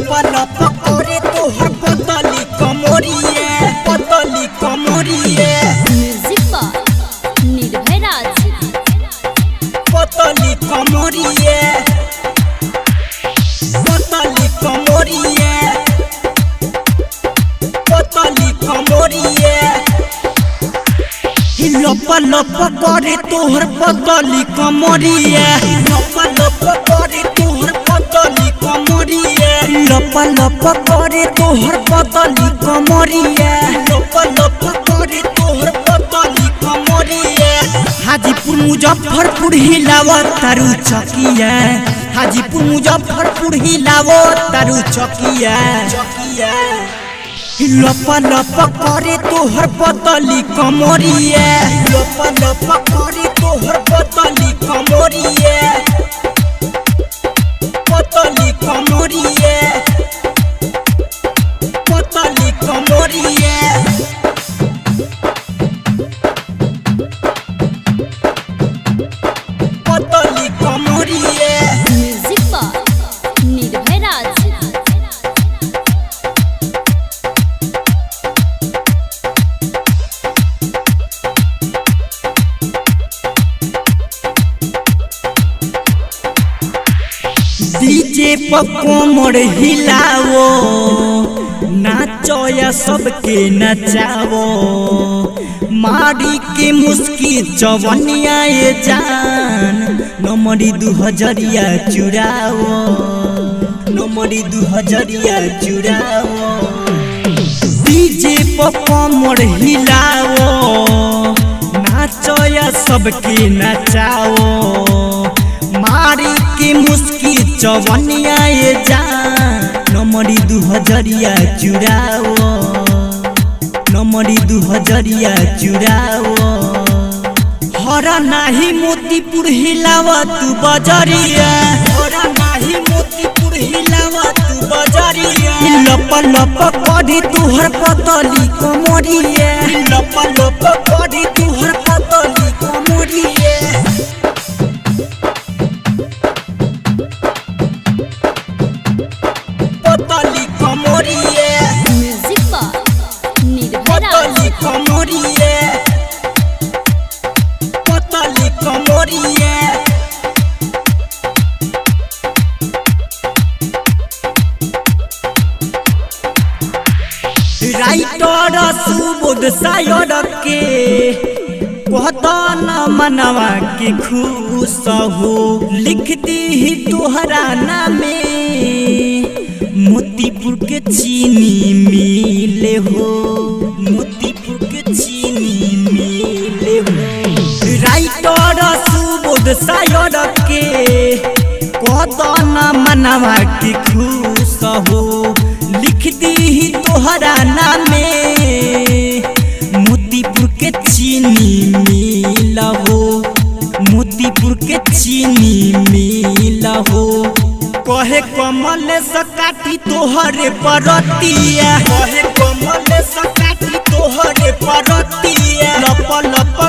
लप करे तोहर पतली कमरिए म्यूजिक पर निर्भय राज। पतली कमरिए लप करे तोहर पतली कमरिए लप करे तोहर पतली कमरिए लप करे तोहर पतली कमरिए लप करे तोहर पतली कमरिए हाजीपुर मुजफ्फरपुर हिलावत तारू चकिया हाजीपुर मुजफ्फरपुर हिलावत तारू चकिया लप करे तोहर पतली कमरिए लप करे तोहर पतली कमरिए पतली कमरिए पतली कमरिए पतली कमरिए म्यूजिक पर निर्भय राज। डीजे पर कोमर हिलावो नाचो या सबके नचावो मारी के मुस्की चवनिया ये जान नमरी 2000 चुरावो नमरी 2000 चुरावो डीजे पर कोमर हिलावो नाचो या सबके नचावो मारी के मुस्की चवनिया ये जान नमरी 2000 चुरावो नमरी 2000 चुरावो हरा नाही मोतीपुर हिलावा तू बजरिया हरा नाही मोतीपुर हिलावा तू बजरिया लप करी तुहर पतली कमरिया लप करी तुहर पतली कमरिया पतली कमरिए म्यूजिक पर निर्भय राज। पतली कमरिए पतली कमरिए राइटर सुबोध सायर के कहतन मनवा के खुश हो लिख दी तोहरा नामे मोतीपुर के चीनी मिले हो मोतीपुर के चीनी मिले हो राइटर सुबोध सायर के कहतन मनवा के खुश हो लिख दी तोहरा नामे मोतीपुर के चीनी मिल हो मोतीपुर के चीनी मिल हो कहे कमल सकाठी तोहरे परतिया कहे कमल सकाठी तोहरे परतिया लप